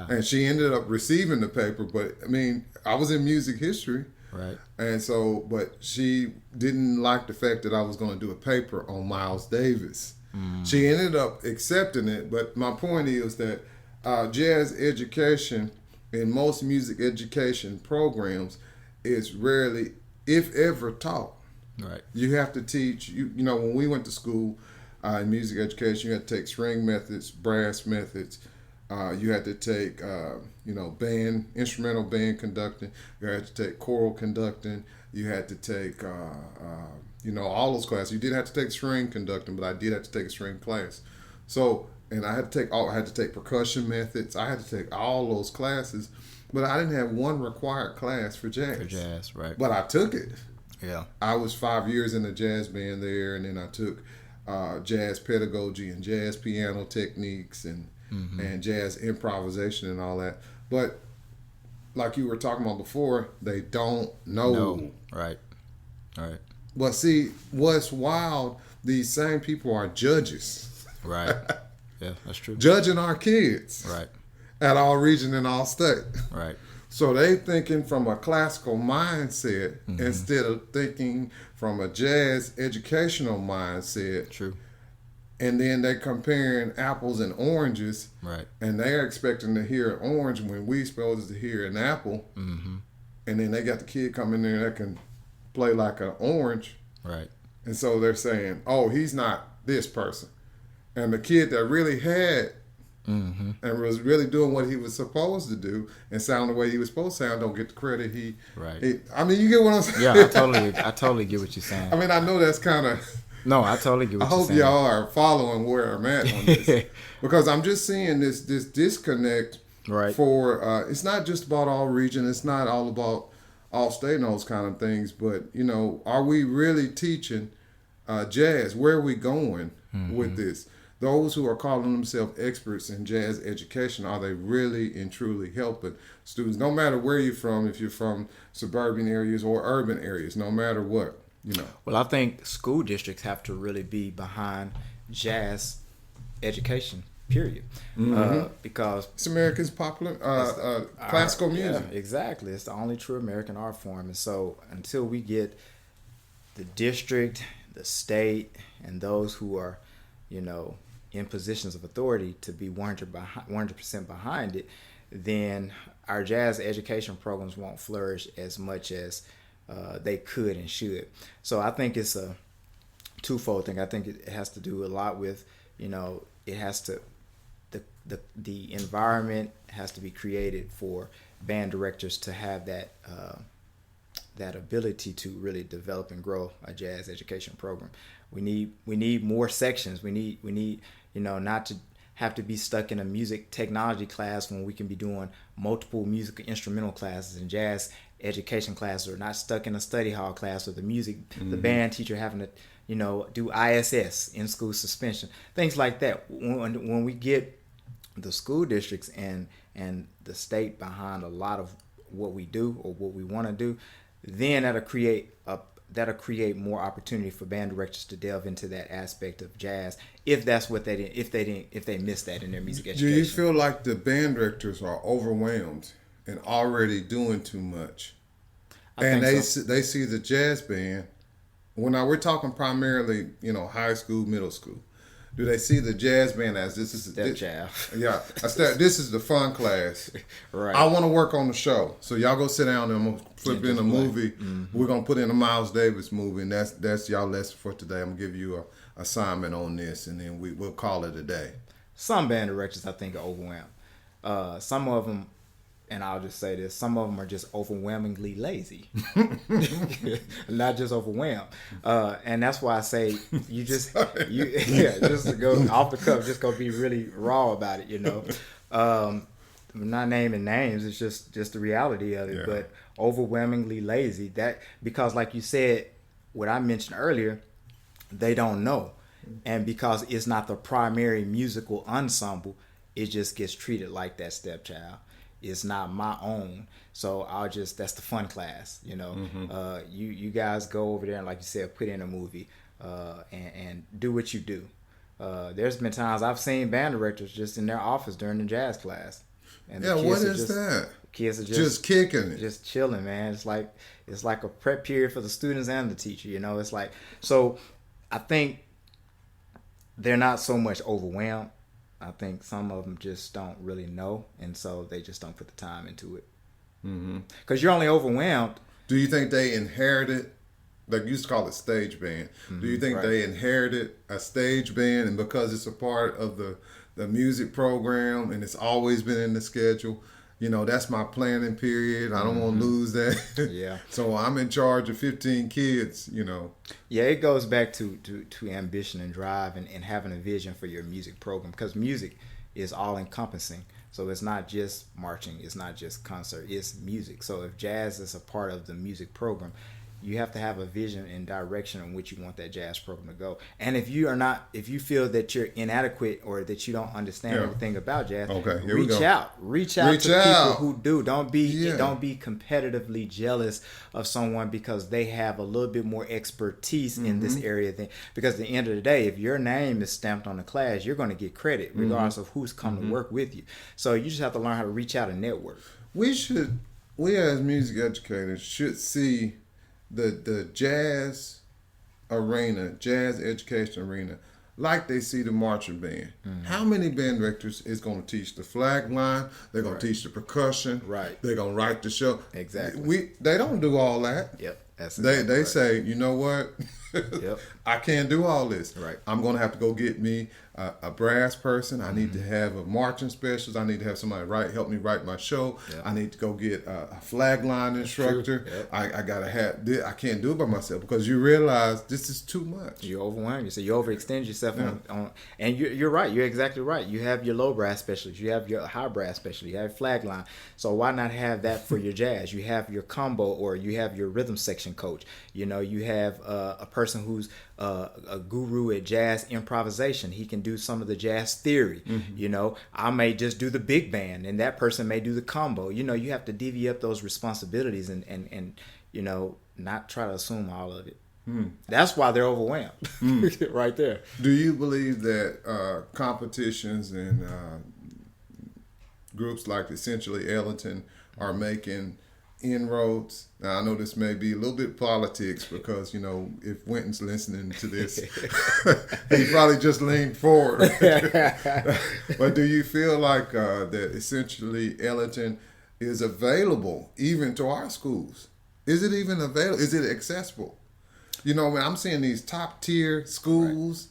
And she ended up receiving the paper, but I mean, I was in music history. Right. And so, but she didn't like the fact that I was going to do a paper on Miles Davis. She ended up accepting it, but my point is that jazz education in most music education programs is rarely, if ever, taught. Right. You have to teach, you know, when we went to school in music education, you had to take string methods, brass methods. You had to take, instrumental band conducting. You had to take choral conducting. You had to take, all those classes. You didn't have to take string conducting, but I did have to take a string class. So, and I had to take percussion methods. I had to take all those classes, but I didn't have one required class for jazz. For jazz, right. But I took it. Yeah. I was 5 years in the jazz band there, and then I took jazz pedagogy and jazz piano techniques and jazz improvisation and all that. But like you were talking about before, they don't know. No. Right. Right. But see, what's wild, these same people are judges. Right. Yeah, that's true. Judging our kids. Right. At all region and all state. Right. So they thinking from a classical mindset instead of thinking from a jazz educational mindset. True. And then they comparing apples and oranges. Right. And they're expecting to hear an orange when we supposed to hear an apple. Mm-hmm. And then they got the kid come in there that can play like an orange. Right. And so they're saying, oh, he's not this person. And the kid that really had and was really doing what he was supposed to do and sound the way he was supposed to sound don't get the credit Right. I mean, you get what I'm saying? Yeah, I totally get what you're saying. I mean, I know that's kind of... No, I totally get what you're saying. I hope y'all are following where I'm at on this. Because I'm just seeing this disconnect for... it's not just about all region. It's not all about all state and those kind of things. But, are we really teaching jazz? Where are we going with this? Those who are calling themselves experts in jazz education, are they really and truly helping students? No matter where you're from, if you're from suburban areas or urban areas, no matter what, Well, I think school districts have to really be behind jazz education, period. Because it's America's popular classical music. Yeah, exactly. It's the only true American art form. And so until we get the district, the state, and those who are, in positions of authority to be 100% behind it, then our jazz education programs won't flourish as much as they could and should. So I think it's a twofold thing. I think it has to do a lot with, it has to, the environment has to be created for band directors to have that ability to really develop and grow a jazz education program. We need more sections. We need not to have to be stuck in a music technology class when we can be doing multiple musical instrumental classes, and jazz education classes, or not stuck in a study hall class with the band teacher having to do ISS, in school suspension, things like that. When we get the school districts and the state behind a lot of what we do or what we want to do, then that'll create more opportunity for band directors to delve into that aspect of jazz, if that's what if they miss that in their music education. Do you feel like the band directors are overwhelmed and already doing too much? They see the jazz band. Well, now we're talking primarily, high school, middle school. Do they see the jazz band as this is stepchild? Yeah, this is the fun class. Right. I want to work on the show, so y'all go sit down and I'm gonna flip in a movie. We're gonna put in a Miles Davis movie, and that's y'all lesson for today. I'm gonna give you a assignment on this, and then we'll call it a day. Some band directors, I think, are overwhelmed. Some of them, and I'll just say this, some of them are just overwhelmingly lazy. Not just overwhelmed. And that's why I say just to go off the cuff, just go be really raw about it, I'm not naming names, it's just the reality of it. Yeah. But overwhelmingly lazy. That because, like you said, what I mentioned earlier, they don't know. And because it's not the primary musical ensemble, it just gets treated like that stepchild. It's not my own, so that's the fun class, You guys go over there and, like you said, put in a movie and do what you do. There's been times I've seen band directors just in their office during the jazz class. And Yeah, the what kids are is that? Kids are Just kicking it. just chilling, man. It's like a prep period for the students and the teacher. You know, it's like so. I think they're not so much overwhelmed. I think some of them just don't really know, and so they just don't put the time into it. Because you're only overwhelmed. Do you think they inherited, like you used to call it stage band? Do you think right. they inherited a stage band, and because it's a part of the music program and it's always been in the schedule, you know, that's my planning period. I don't want to lose that. Yeah. So I'm in charge of 15 kids, you know. Yeah, it goes back to ambition and drive and having a vision for your music program, because music is all encompassing. So it's not just marching, it's not just concert, it's music. So if jazz is a part of the music program, you have to have a vision and direction in which you want that jazz program to go. And if you feel that you're inadequate or that you don't understand everything about jazz, reach out to people who do. Don't be competitively jealous of someone because they have a little bit more expertise in this area because at the end of the day, if your name is stamped on the class, you're going to get credit regardless of who's come to work with you. So you just have to learn how to reach out and network. We as music educators should see the jazz arena, jazz education arena, like they see the marching band. How many band directors is going to teach the flag line? They're going to teach the percussion. Right. They're going to write the show. Exactly. They don't do all that. Yep. That's They say, you know what? Yep. I can't do all this. Right. I'm going to have to go get me a brass person. I need to have a marching specialist. I need to have somebody help me write my show. Yep. I need to go get a flag line instructor. Yep. I gotta have this. I can't do it by myself because you realize this is too much. You're overwhelmed. So you overextend yourself on and you're right. You're exactly right. You have your low brass specialist. You have your high brass specialist. You have flag line. So why not have that for your jazz? You have your combo, or you have your rhythm section coach. You know, you have a person who's a guru at jazz improvisation. He can do some of the jazz theory. You know, I may just do the big band, and that person may do the combo. You know, you have to divvy up those responsibilities and you know, not try to assume all of it. That's why they're overwhelmed. Right there. Do you believe that competitions and groups like Essentially Ellington are making inroads? Now I know this may be a little bit politics because, you know, if Winton's listening to this, he probably just leaned forward. But do you feel like that Essentially Ellington is available even to our schools? Is it even available? Is it accessible? You know, when I'm seeing these top tier schools,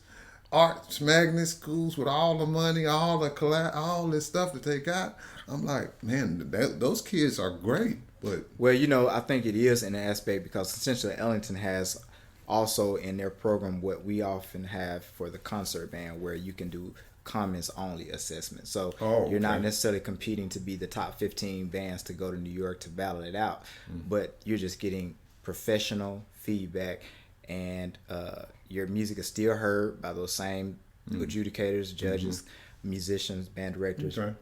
arts magnet schools with all the money, all this stuff that they got, I'm like, man, those kids are great. But well, you know, I think it is in an aspect because Essentially Ellington has also in their program what we often have for the concert band, where you can do comments only assessment. So you're not necessarily competing to be the top 15 bands to go to New York to battle it out, but you're just getting professional feedback, and your music is still heard by those same adjudicators, judges, musicians, band directors. Okay.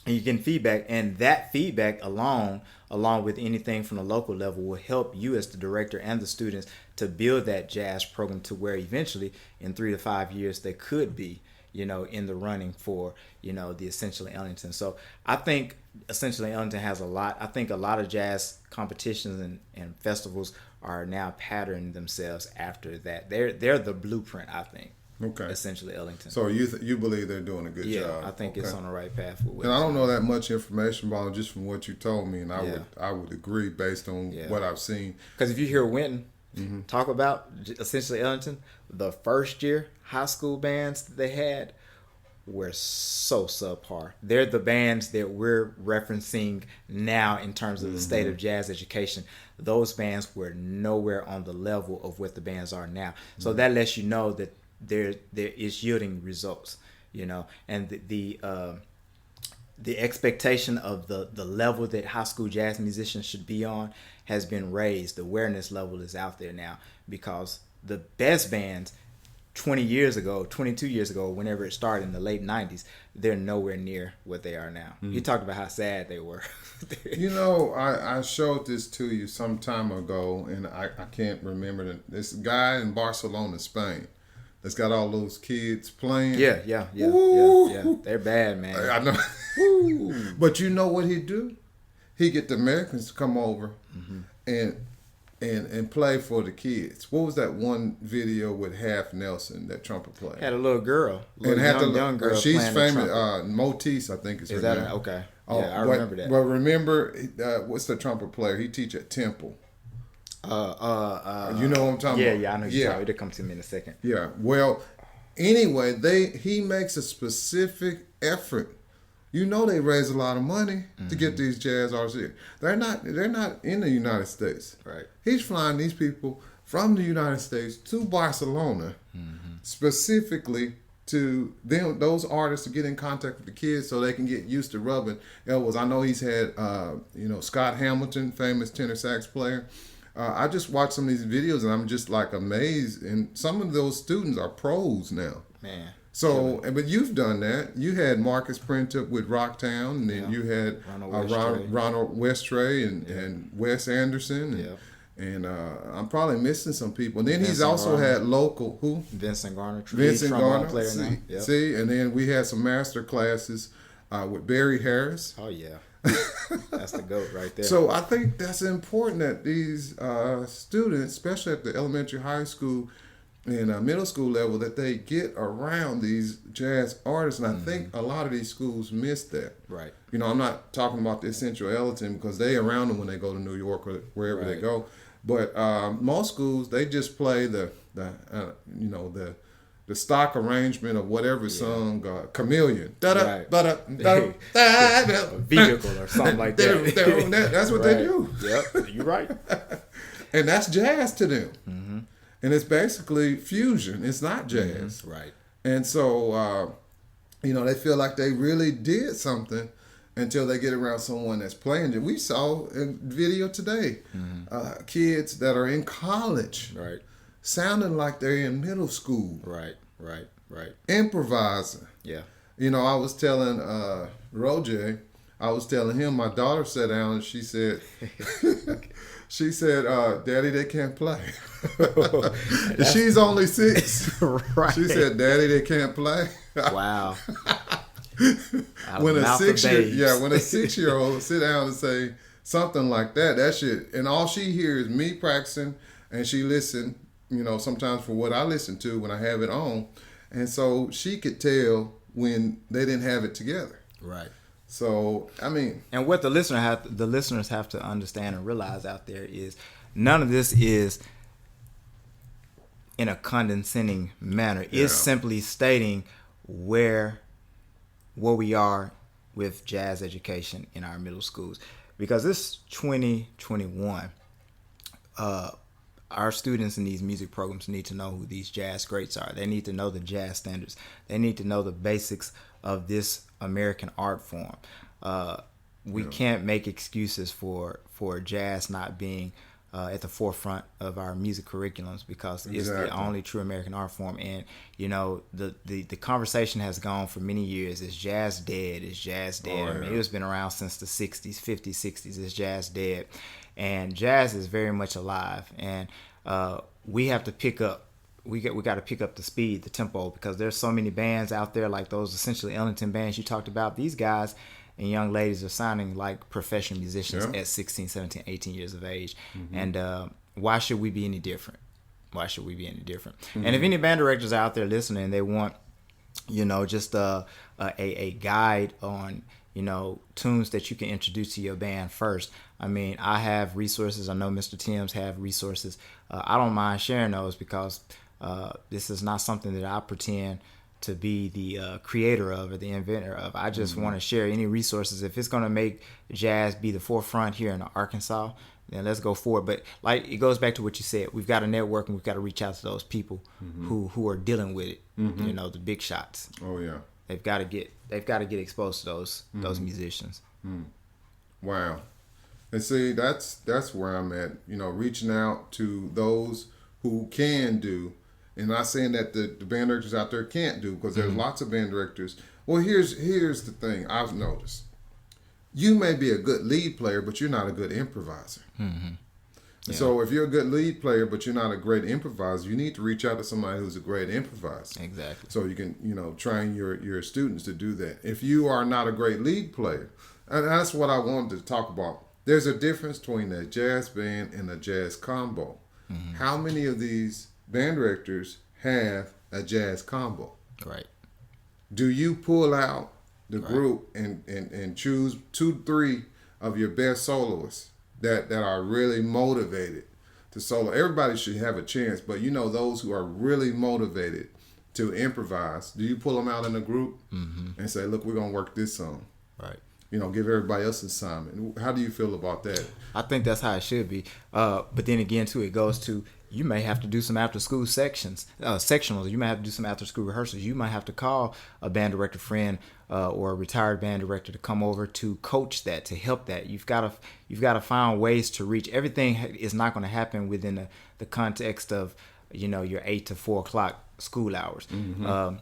And you can feedback, and that feedback along with anything from the local level will help you as the director and the students to build that jazz program to where eventually in 3 to 5 years they could be, you know, in the running for, you know, the Essentially Ellington. So I think Essentially Ellington has a lot. I think a lot of jazz competitions and festivals are now patterning themselves after that. They're the blueprint, I think. Okay. Essentially Ellington. So you believe they're doing a good job? Yeah, I think it's on the right path. And I don't know that much information about it just from what you told me, and I would agree based on what I've seen. Because if you hear Winton talk about Essentially Ellington, the first year high school bands that they had were so subpar. They're the bands that we're referencing now in terms of the state of jazz education. Those bands were nowhere on the level of what the bands are now. So that lets you know that there is yielding results, you know, and the expectation of the level that high school jazz musicians should be on has been raised. The awareness level is out there now because the best bands 20 years ago, 22 years ago, whenever it started in the late 90s, they're nowhere near what they are now. You talked about how sad they were. You know, I showed this to you some time ago, and I can't remember this guy in Barcelona, Spain. that's got all those kids playing. Yeah. They're bad, man. I know. But you know what he do? He get the Americans to come over and play for the kids. What was that one video with Half Nelson, that trumpet player? Had a little girl, young girl. She's famous. Motis, I think is her name. Okay? Oh, yeah, I remember that. But remember, what's the trumpet player? He teach at Temple. You know what I'm talking about? Yeah, I know you're talking. It'll come to me in a second. Yeah. Well, anyway, he makes a specific effort. You know, they raise a lot of money to get these jazz artists here. They're not in the United States. Right. He's flying these people from the United States to Barcelona specifically to those artists to get in contact with the kids so they can get used to rubbing elbows. I know he's had Scott Hamilton, famous tenor sax player. I just watched some of these videos and I'm just like amazed. And some of those students are pros now. Man. So, but you've done that. You had Marcus Printup with Rocktown, and then you had Ronald Westray and Wes Anderson. And I'm probably missing some people. And then he's also had local, who? Vincent Garner. Vincent Garner. Player now. Yep. See, and then we had some master classes with Barry Harris. Oh, yeah. That's the GOAT right there. So I think that's important that these students, especially at the elementary, high school, and middle school level, that they get around these jazz artists. And I think a lot of these schools miss that. Right. You know, I'm not talking about the essential Ellerton because they around them when they go to New York or wherever they go. But most schools, they just play the stock arrangement of whatever song, Chameleon. Vehicle or something like that. That's what they do. Yep, you're right. And that's jazz to them. And it's basically fusion. It's not jazz. Right. And so, they feel like they really did something until they get around someone that's playing it. We saw a video today, kids that are in college, sounding like they're in middle school. Right. Improvising. Yeah. I was telling Rojay, my daughter sat down and she said, Daddy, they can't play. She's only 6. Right. She said, Daddy, they can't play. Wow. When a 6-year-old sit down and say something like that shit, and all she hears is me practicing, and she listen, sometimes for what I listen to when I have it on, and so she could tell when they didn't have it together. Right. So, I mean, and what the listeners have to understand and realize out there is none of this is in a condescending manner. Yeah. It's simply stating where we are with jazz education in our middle schools. Because this 2021, our students in these music programs need to know who these jazz greats are. They need to know the jazz standards. They need to know the basics of this American art form. We can't make excuses for jazz not being at the forefront of our music curriculums because it's the only true American art form. And the conversation has gone for many years. Is jazz dead? Is jazz dead? I mean, it's been around since the 60s, 50s, 60s. Is jazz dead? And jazz is very much alive. And we have to pick up. We got to pick up the speed, the tempo, because there's so many bands out there like those essentially Ellington bands you talked about. These guys and young ladies are sounding like professional musicians at 16, 17, 18 years of age. And why should we be any different? And if any band directors are out there listening, they want, just a guide on, tunes that you can introduce to your band first. I mean, I have resources. I know Mr. Thames have resources. I don't mind sharing those because this is not something that I pretend to be the creator of or the inventor of. I just want to share any resources. If it's going to make jazz be the forefront here in Arkansas, then let's go for it. But like it goes back to what you said. We've got to network and we've got to reach out to those people who are dealing with it. The big shots. Oh yeah. They've got to get exposed to those musicians. Wow. And see, that's where I'm at. Reaching out to those who can do, and not saying that the band directors out there can't do, because there's lots of band directors. Well, here's the thing I've noticed. You may be a good lead player, but you're not a good improviser. Yeah. So if you're a good lead player, but you're not a great improviser, you need to reach out to somebody who's a great improviser. Exactly. So you can, train your students to do that. If you are not a great lead player, and that's what I wanted to talk about. There's a difference between a jazz band and a jazz combo. Mm-hmm. How many of these band directors have a jazz combo? Right. Do you pull out the group and choose 2-3 of your best soloists that are really motivated to solo? Everybody should have a chance, but those who are really motivated to improvise, do you pull them out in a group and say, look, we're going to work this song? Right. Give everybody else an assignment. How do you feel about that? I think that's how it should be. But then again, too, it goes to, you may have to do some after school sectionals. You may have to do some after school rehearsals. You might have to call a band director friend or a retired band director to come over to coach that, to help that. You've got to find ways to reach. Everything is not going to happen within the context of your 8 to 4 o'clock school hours. Mm-hmm.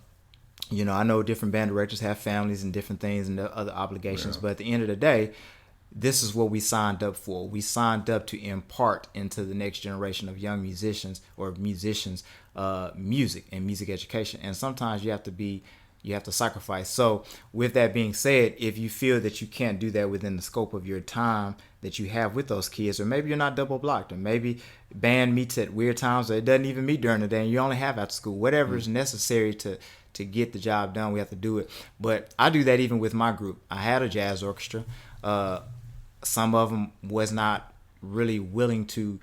I know different band directors have families and different things and other obligations, but at the end of the day, this is what we signed up for. We signed up to impart into the next generation of young musicians or musicians music and music education. And sometimes you have to sacrifice. So with that being said, if you feel that you can't do that within the scope of your time that you have with those kids, or maybe you're not double blocked, or maybe band meets at weird times, or it doesn't even meet during the day and you only have after school, whatever is necessary to get the job done, we have to do it. But I do that even with my group. I had a jazz orchestra. Some of them was not really willing to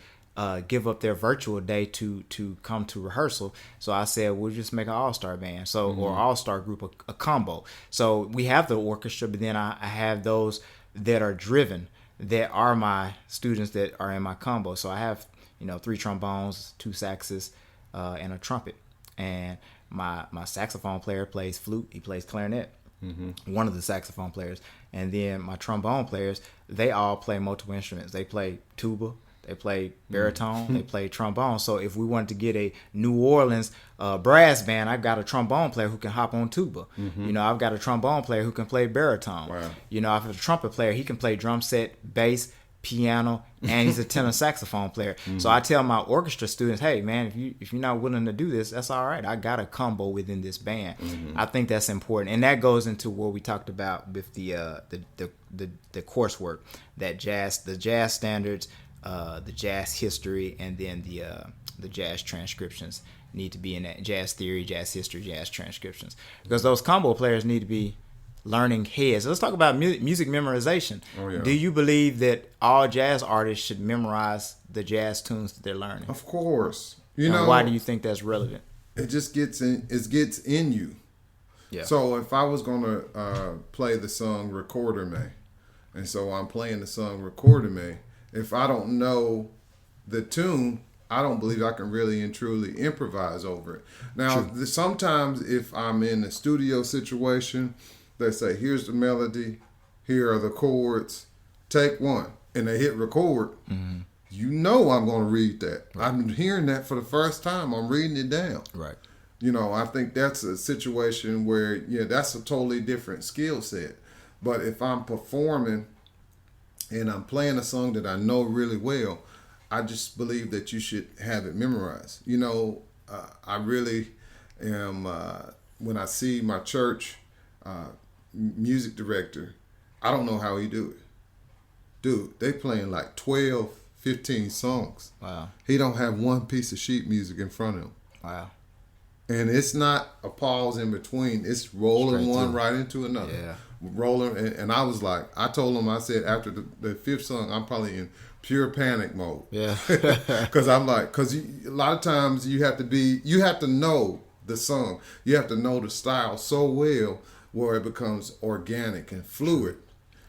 give up their virtual day to come to rehearsal. So I said, we'll just make an all-star band, or all-star group, a combo. So we have the orchestra, but then I have those that are driven, that are my students that are in my combo. So I have 3 trombones, 2 saxes, and a trumpet. And my saxophone player plays flute. He plays clarinet. Mm-hmm. One of the saxophone players. And then my trombone players, they all play multiple instruments. They play tuba, they play baritone, they play trombone. So if we wanted to get a New Orleans brass band, I've got a trombone player who can hop on tuba. Mm-hmm. I've got a trombone player who can play baritone. Wow. I've got a trumpet player, he can play drum set, bass, piano, and he's a tenor saxophone player. Mm-hmm. So I tell my orchestra students, hey man, if you're not willing to do this, that's all right. I got a combo within this band. Mm-hmm. I think that's important, and that goes into what we talked about with the coursework, the jazz standards, the jazz history, and then the jazz transcriptions need to be in that. Jazz theory, jazz history, jazz transcriptions, because those combo players need to be learning heads. So let's talk about music memorization. Oh, yeah. Do you believe that all jazz artists should memorize the jazz tunes that they're learning? Of course. Why do you think that's relevant? It just gets in you. Yeah. So if I was going to play the song Recorder May, and so I'm playing the song Recorder May, if I don't know the tune, I don't believe I can really and truly improvise over it. Now, sometimes if I'm in a studio situation, they say, here's the melody, here are the chords, take one. And they hit record. Mm-hmm. I'm going to read that. Right. I'm hearing that for the first time. I'm reading it down. Right. I think that's a situation where, that's a totally different skill set. But if I'm performing and I'm playing a song that I know really well, I just believe that you should have it memorized. I really am, when I see my church music director, I don't know how he do it. Dude, they playing like 12, 15 songs. Wow. He don't have one piece of sheet music in front of him. Wow. And it's not a pause in between. It's rolling one right into another. Yeah. Rolling. And I was like, I told him, I said, after the 5th song, I'm probably in pure panic mode. Yeah. Because I'm like, because a lot of times you have to know the song. You have to know the style so well where it becomes organic and fluid.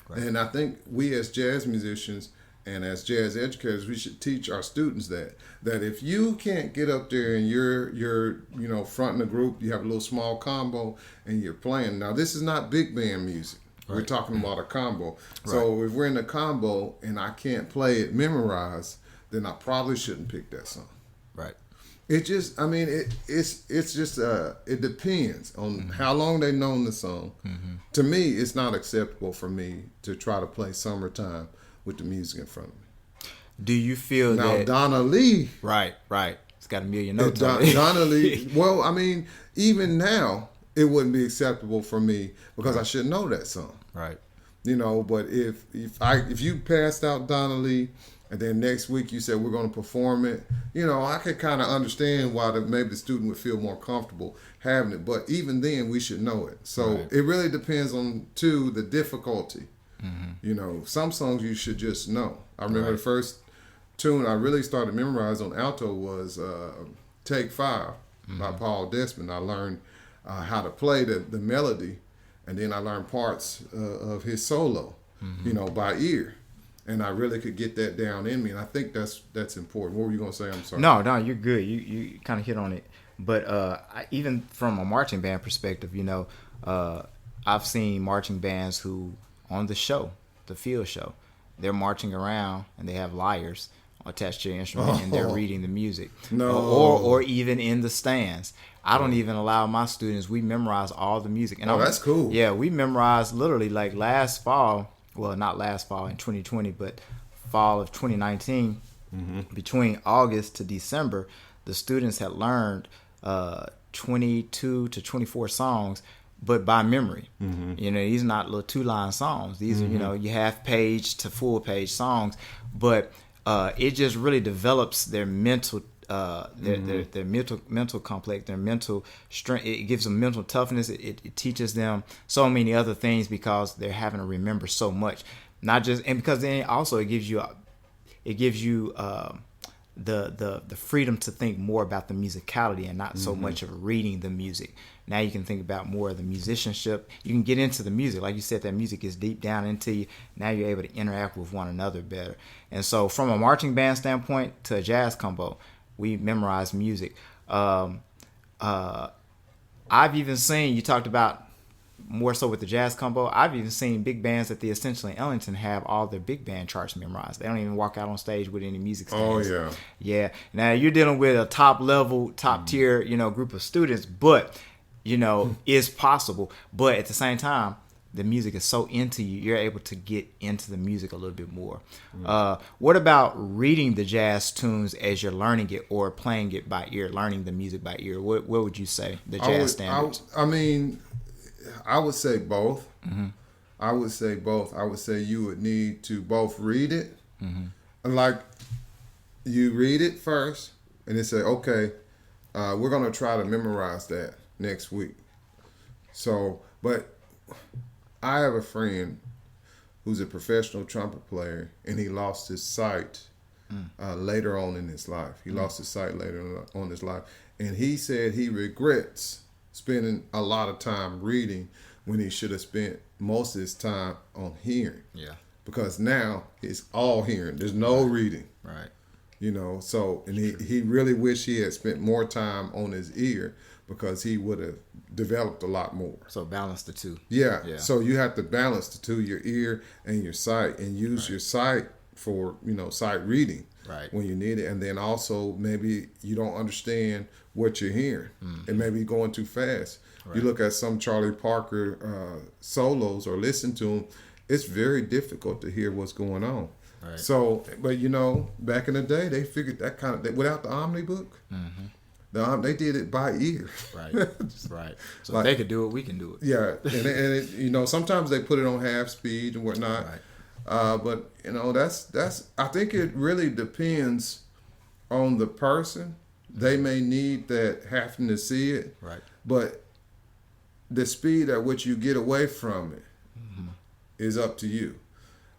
Right. And I think we as jazz musicians and as jazz educators, we should teach our students that if you can't get up there and you're fronting a group, you have a little small combo and you're playing. Now, this is not big band music. Right. We're talking about a combo. Right. So if we're in a combo and I can't play it memorized, then I probably shouldn't pick that song. Right. It just, it's just, it depends on how long they've known the song. Mm-hmm. To me, it's not acceptable for me to try to play Summertime with the music in front of me. Do you feel Now, that Donna Lee. right? It's got a million notes on it. Donna Lee. Well, I mean, even now, it wouldn't be acceptable for me because I should know that song. Right. But if you passed out Donna Lee, and then next week you said we're going to perform it, I could kind of understand why maybe the student would feel more comfortable having it. But even then, we should know it. So it really depends on the difficulty. Some songs you should just know. I remember the first tune I really started memorizing on alto was Take 5 by Paul Desmond. I learned how to play the melody, and then I learned parts of his solo, by ear. And I really could get that down in me, and I think that's important. What were you going to say? I'm sorry. No, you're good. You kind of hit on it. But even from a marching band perspective, I've seen marching bands who, on the show, the field show, they're marching around and they have lyres attached to your instrument and they're reading the music. No. Or even in the stands. I don't even allow my students, we memorize all the music. And that's cool. Yeah, we memorized literally like last fall, well, not last fall in 2020, but fall of 2019, between August to December, the students had learned 22 to 24 songs, but by memory. These are not little 2-line songs. These are, you half page to full page songs, but it just really develops their mental their mental complex, their mental strength. It gives them mental toughness. It teaches them so many other things because they're having to remember so much. Not just, and because then also it gives you the freedom to think more about the musicality and not so much of reading the music. Now you can think about more of the musicianship. You can get into the music. Like you said, that music is deep down into you. Now you're able to interact with one another better. And so from a marching band standpoint to a jazz combo, we memorize music. I've even seen, you talked about more so with the jazz combo, I've even seen big bands at the Essential in Ellington have all their big band charts memorized. They don't even walk out on stage with any music stands. Oh, yeah. Yeah. Now, you're dealing with a top level, top tier, group of students, but, it's possible. But at the same time, the music is so into you, you're able to get into the music a little bit more. What about reading the jazz tunes as you're learning it or playing it by ear, learning the music by ear? What would you say, the jazz standards? I would say both. I would say both. I would say you would need to both read it. Like, you read it first and then say, okay, we're going to try to memorize that next week. So, but I have a friend who's a professional trumpet player, and he lost his sight later on in his life. He lost his sight later on in his life. And he said he regrets spending a lot of time reading when he should have spent most of his time on hearing. Yeah. Because now it's all hearing. There's no reading. Right. So, and he really wished he had spent more time on his ear because he would have developed a lot more. So balance the two. Yeah. So you have to balance the two, your ear and your sight, and use your sight for, sight reading when you need it. And then also maybe you don't understand what you're hearing and maybe going too fast. Right. You look at some Charlie Parker solos or listen to them, it's very difficult to hear what's going on. Right. So, but back in the day, they figured that without the Omni book, they did it by ear. Right. Right. So like, if they could do it, we can do it. Yeah. And sometimes they put it on half speed and whatnot. Right. But that's I think it really depends on the person. They may need that having to see it. Right. But the speed at which you get away from it is up to you.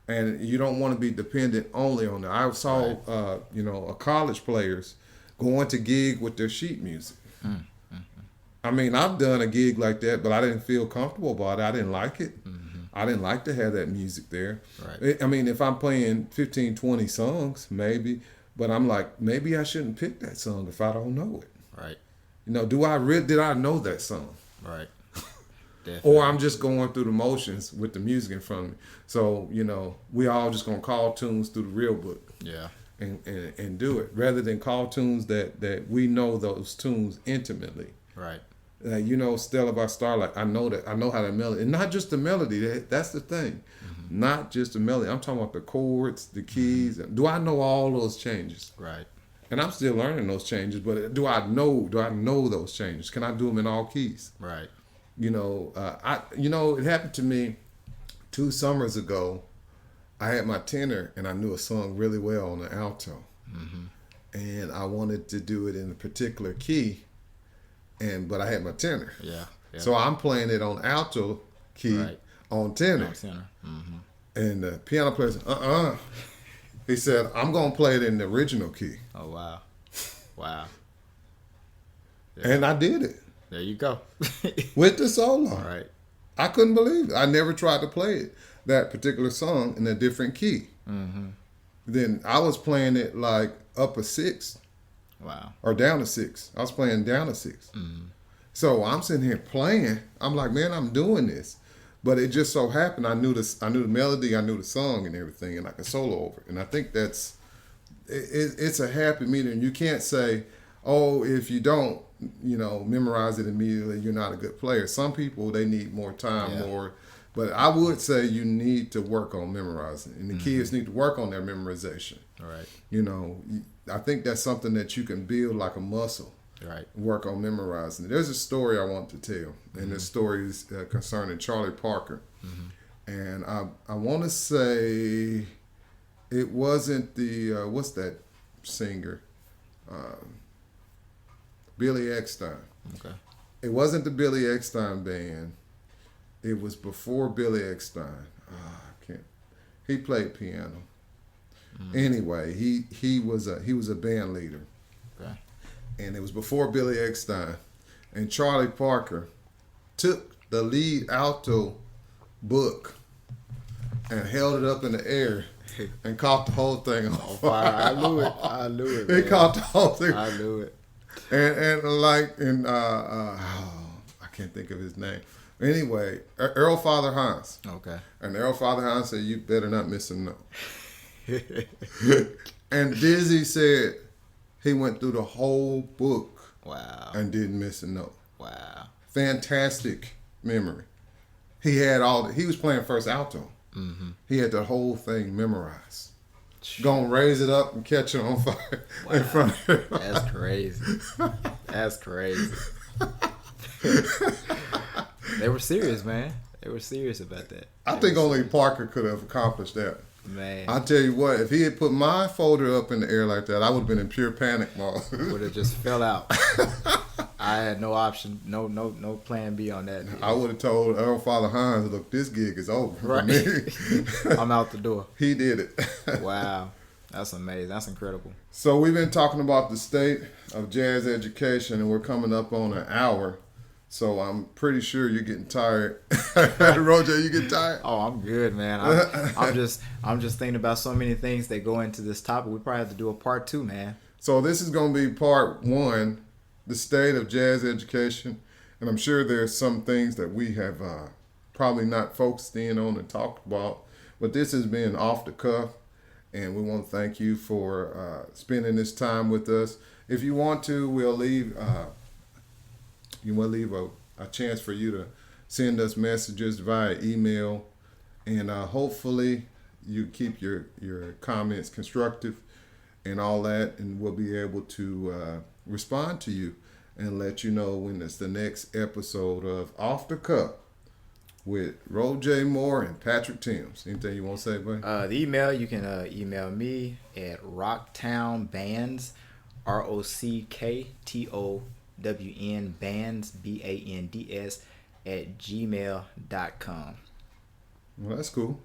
And you don't want to be dependent only on that. I saw, a college players going to gig with their sheet music. I mean, I've done a gig like that, but I didn't feel comfortable about it. I didn't like it. I didn't like to have that music there. Right. I mean, if I'm playing 15, 20 songs, maybe, but I'm like, maybe I shouldn't pick that song if I don't know it. Right. Did I know that song? Right. Or I'm just going through the motions with the music in front of me. So, we all just going to call tunes through the real book. Yeah. And do it rather than call tunes that we know those tunes intimately. Right. Stella by Starlight. I know how that melody, and not just the melody. That's the thing. not just the melody. I'm talking about the chords, the keys. Do I know all those changes? Right. And I'm still learning those changes, but do I know those changes? Can I do them in all keys? Right. It happened to me 2 summers ago. I had my tenor and I knew a song really well on the alto. And I wanted to do it in a particular key, but I had my tenor. Yeah. So I'm playing it on alto key on tenor. And the piano player said, He said, I'm going to play it in the original key. Oh, wow. Wow. Yeah. And I did it. There you go. With the solo. All right. I couldn't believe it. I never tried to play it, that particular song, in a different key. Then I was playing it like up a 6. Wow. Or down a 6. I was playing down a 6. So I'm sitting here playing. I'm like, man, I'm doing this. But it just so happened I knew the melody, I knew the song and everything, and I could solo over it. And I think it's a happy medium. You can't say, oh, if you don't, memorize it immediately, you're not a good player. Some people, they need more time, but I would say you need to work on memorizing, and the kids need to work on their memorization. All right. I think that's something that you can build like a muscle. Right. Work on memorizing. There's a story I want to tell, and this story is concerning Charlie Parker. And I want to say it wasn't the what's that singer, Billy Eckstine. Okay. It wasn't the Billy Eckstine band. It was before Billy Eckstine. I can't. He played piano. Anyway, he was a band leader. Okay. And it was before Billy Eckstine. And Charlie Parker took the lead alto book and held it up in the air and caught the whole thing on fire. I knew it. He caught the whole thing. I knew it. I can't think of his name. Anyway, Earl Father Hans. Okay. And Earl Father Hans said, you better not miss a note. And Dizzy said he went through the whole book. Wow. And didn't miss a note. Wow. Fantastic memory. He was playing first alto. He had the whole thing memorized. Gonna raise it up and catch it on fire in front of him. That's crazy. That's crazy. They were serious, man. They were serious about that. I think only Parker could have accomplished that. Man. I tell you what, if he had put my folder up in the air like that, I would have been in pure panic mode. Would have just fell out. I had no option, no plan B on that. I would have told Earl Father Hans, look, this gig is over for me. I'm out the door. He did it. Wow. That's amazing. That's incredible. So we've been talking about the state of jazz education, and we're coming up on an hour. So I'm pretty sure you're getting tired. Rojay, you get tired? Oh, I'm good, man. I'm just thinking about so many things that go into this topic. We probably have to do a part 2, man. So this is going to be part 1, the state of jazz education. And I'm sure there's some things that we have probably not focused in on and talked about. But this has been off the cuff. And we want to thank you for spending this time with us. If you want to, we'll leave... a chance for you to send us messages via email, and hopefully you keep your comments constructive and all that, and we'll be able to respond to you and let you know when it's the next episode of Off the Cuff with Rojay Moore and Patrick Thames. Anything you want to say, buddy? The email, you can email me at rocktownbands, ROCKTOWN bands, BANDS @gmail.com. Well, that's cool.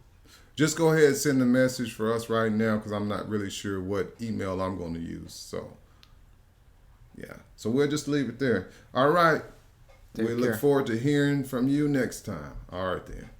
Just go ahead and send a message for us right now, because I'm not really sure what email I'm going to use. So, yeah. So we'll just leave it there. All right. We look forward to hearing from you next time. All right, then.